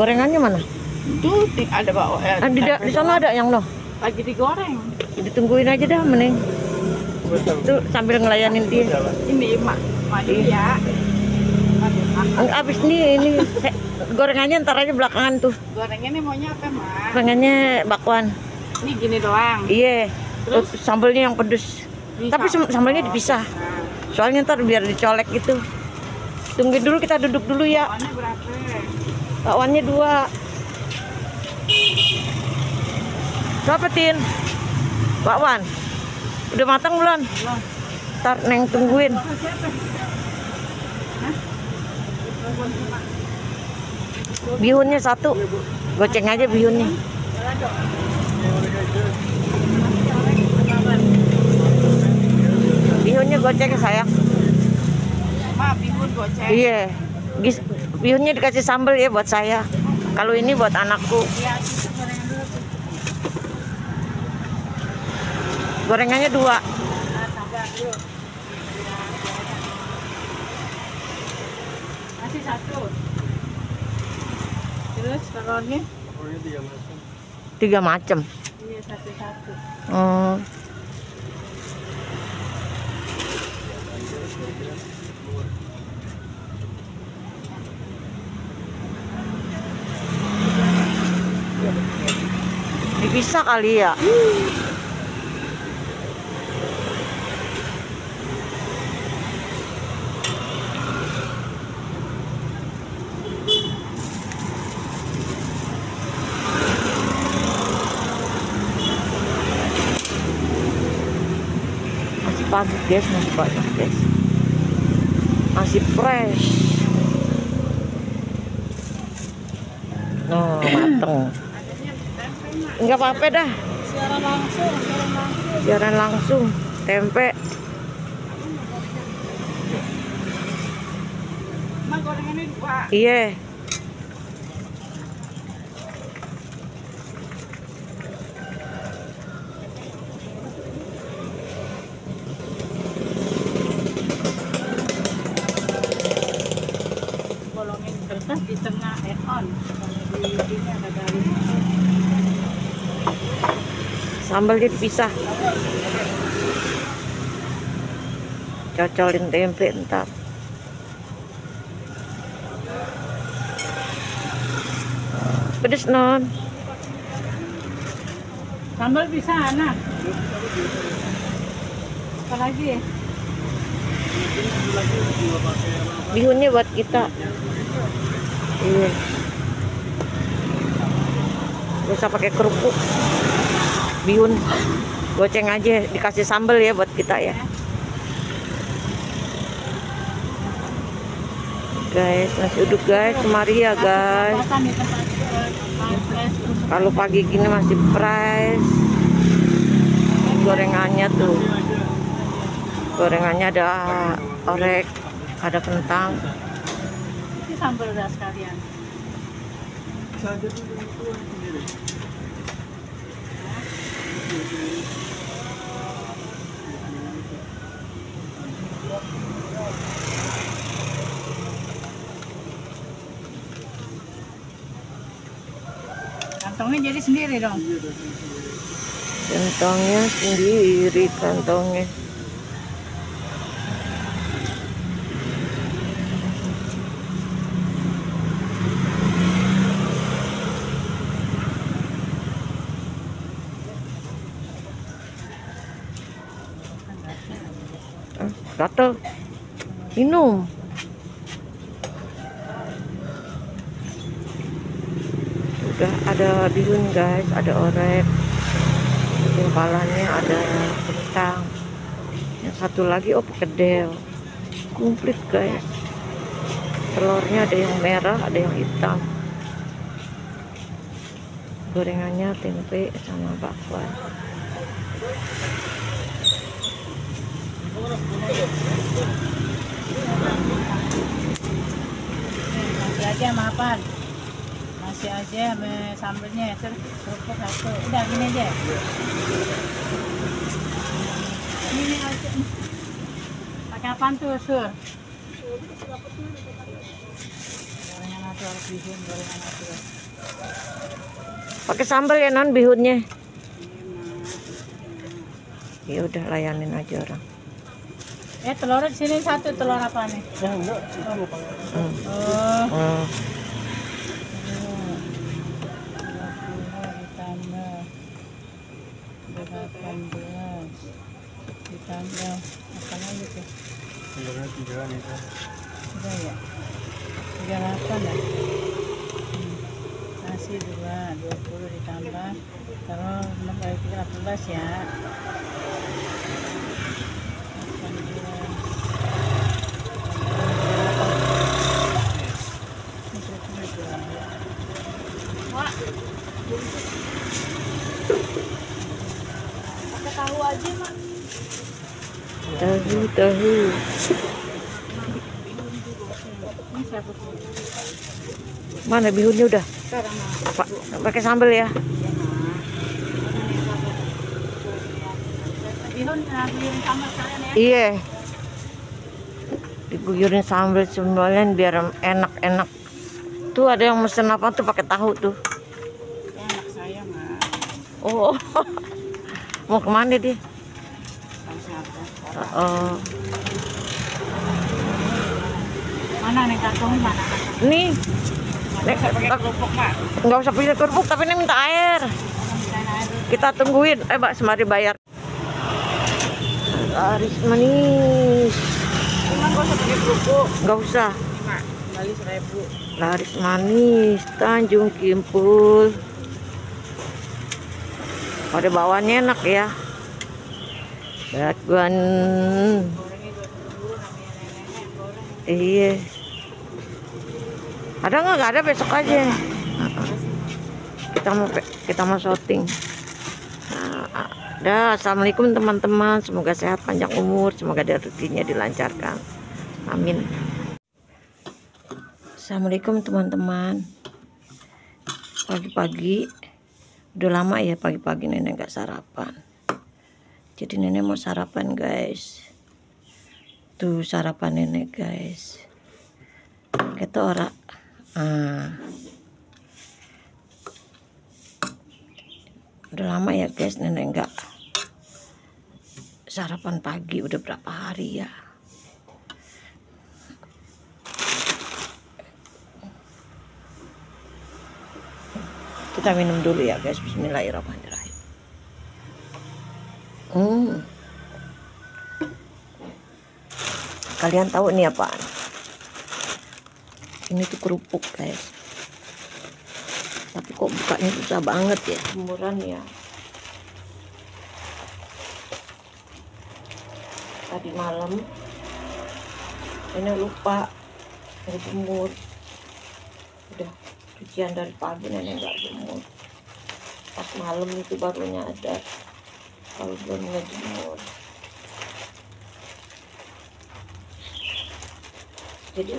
Gorengannya mana? Itu ada bawa. Di sana ada yang loh. Lagi digoreng. Ditungguin aja dah, mending. Tuh sambil ngelayanin dia. Ini maju ya. Abis ini gorengannya ntar aja belakangan tuh. Gorengnya nih maunya apa, Mak? Gorengannya bakwan. Ini gini doang. Iya. Terus sambelnya yang pedes. bisa. Tapi sambelnya dipisah. Soalnya ntar biar dicolek gitu. Tunggu dulu, kita duduk dulu ya. Bakwannya berapa? Bakwannya 2. Berapa, Tin? Bakwan. Udah matang belum? Belum. Ntar Neng tungguin. Bihunnya 1. Goceng aja bihunnya. Bihunnya goceng sayang. Ma, bihun goceng. Iya. Bihunnya dikasih sambal ya buat saya. Kalau ini buat anakku. Iya, kita gorengan dulu tuh. Gorengannya 2. Tambah dulu. Masih 1. Terus telurnya? 3 macam. Iya, 1-1. Oh. Dipisah kali ya. Masih pagi guys, masih banyak guys. Masih fresh. Oh, mateng. Enggak apa-apa dah. Siaran langsung. Siaran langsung. Tempe. Ma, gorengannya 2. Iya. Bolongin kertas di tengah on. Di sini ada garis. Sambalnya dipisah. Cocolin tempe ntar. Pedes non. Sambal bisa, anak. Apa lagi ya? Bihunnya buat kita. Iya. Gak usah pakai kerupuk. Bihun goceng aja, dikasih sambal ya buat kita ya. Guys, nasi uduk guys, kemari ya guys. Kalau pagi gini masih fresh. Gorengannya tuh. Gorengannya ada orek, ada kentang. Ini sambal udah sekalian. Kantongnya jadi sendiri dong. Kantongnya sendiri, kantongnya. Gatel. Minum. Udah ada bihun guys, ada orek. Timpalannya ada kentang. Yang satu lagi perkedel. Komplit guys. Telurnya ada yang merah, ada yang hitam. Gorengannya tempe sama bakwan. Masih aja maafan. Masih aja sama sambelnya. Kerupuk 1. Udah gini aja. Ini aja. Pakai apaan tuh, Sur? Gorengan telur bihun gorengan aja. Pakai sambal ya non bihunnya. Iya, Mak. Ya udah layanin aja orang. Telur di sini satu, telur apa nih? Enggak, itu lupa. Oh. Hmm. Ditambah 18 ditambah apa lagi tuh? Sebenarnya 3 itu. Udah ya? 38 ya? Nasi 20 ditambah telur 6 kali 18 ya. 18. Pakai tahu aja, Mak. Tahu. Ini siapa? Mana bihunnya udah? Sekarang, Mak. Apa? Pakai sambal ya? Bihun bihun sama sekalian ya. Iya. Diguyurin sambal sembalan biar enak-enak. Tuh ada yang mesen apa tuh pakai tahu tuh. Enak saya, Mak. Oh. Mau kemana dia? Tahu siapa? Oh. Mana nih kartun mana? Nih. Nggak usah pakai kerupuk, Mak. Nggak usah pilih kerupuk tapi ini minta air. Kita tungguin. Mbak semari bayar. Laris manis. Cuman nggak usah pakai kerupuk. Nggak usah. Mak, kali 1000. Laris manis Tanjung Kimpul. Pada bawahnya enak ya. Bakwan. Iya. Ada nggak? Nggak ada, besok aja. Kita mau syuting. Dah, assalamualaikum teman-teman. Semoga sehat, panjang umur, semoga rezekinya dilancarkan. Amin. Assalamualaikum teman-teman. Pagi-pagi, udah lama ya pagi-pagi nenek nggak sarapan. Jadi nenek mau sarapan guys. Tuh sarapan nenek guys. Kata orang. Udah lama ya guys nenek nggak sarapan pagi, udah berapa hari ya. Kita minum dulu ya guys. Bismillahirrahmanirrahim. Kalian tahu ini apaan? Ini tuh kerupuk guys. Tapi kok bukanya susah banget ya. Jemuran ya. Tadi malam ini lupa jemur. Udah cucian dari pagi nenek nggak jemur. Pas malam itu baru nyadar kalau belum ngejemur. Jadi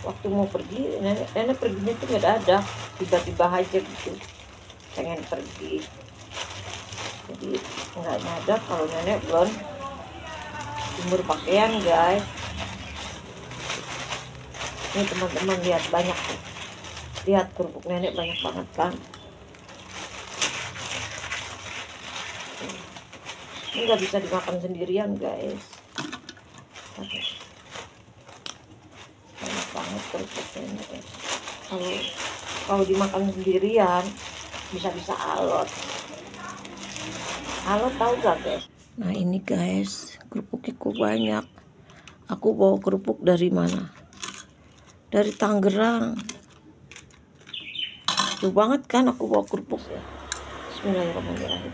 waktu mau pergi nenek perginya tuh nggak ada, tiba-tiba aja gitu pengen pergi. Jadi nggak nyadar kalau nenek belum jemur pakaian guys. Ini teman-teman lihat banyak tuh. Lihat kerupuk nenek banyak banget kan. Ini nggak bisa dimakan sendirian guys. Banyak banget kerupuk nenek. Kalau dimakan sendirian bisa alot. Alot tahu gak guys? Nah ini guys kerupuknya kok banyak. Aku bawa kerupuk dari mana? Dari Tangerang. Jauh banget kan aku bawa kerupuk ya. Bismillahirrahmanirrahim.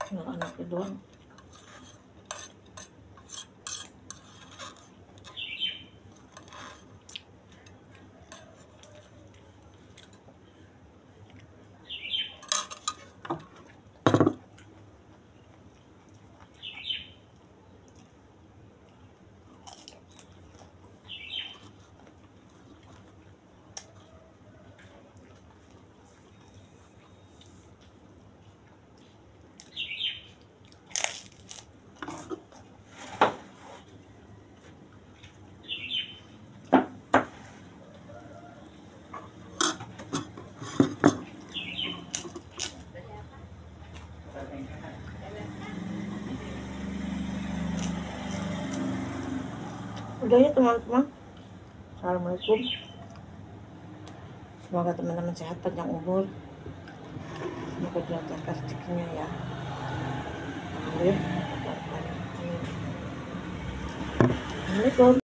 Anaknya doang. Udah ya teman-teman. Assalamualaikum. Semoga teman-teman sehat, panjang umur. Semoga dilancarkan rezekinya ya. Amin. Assalamualaikum.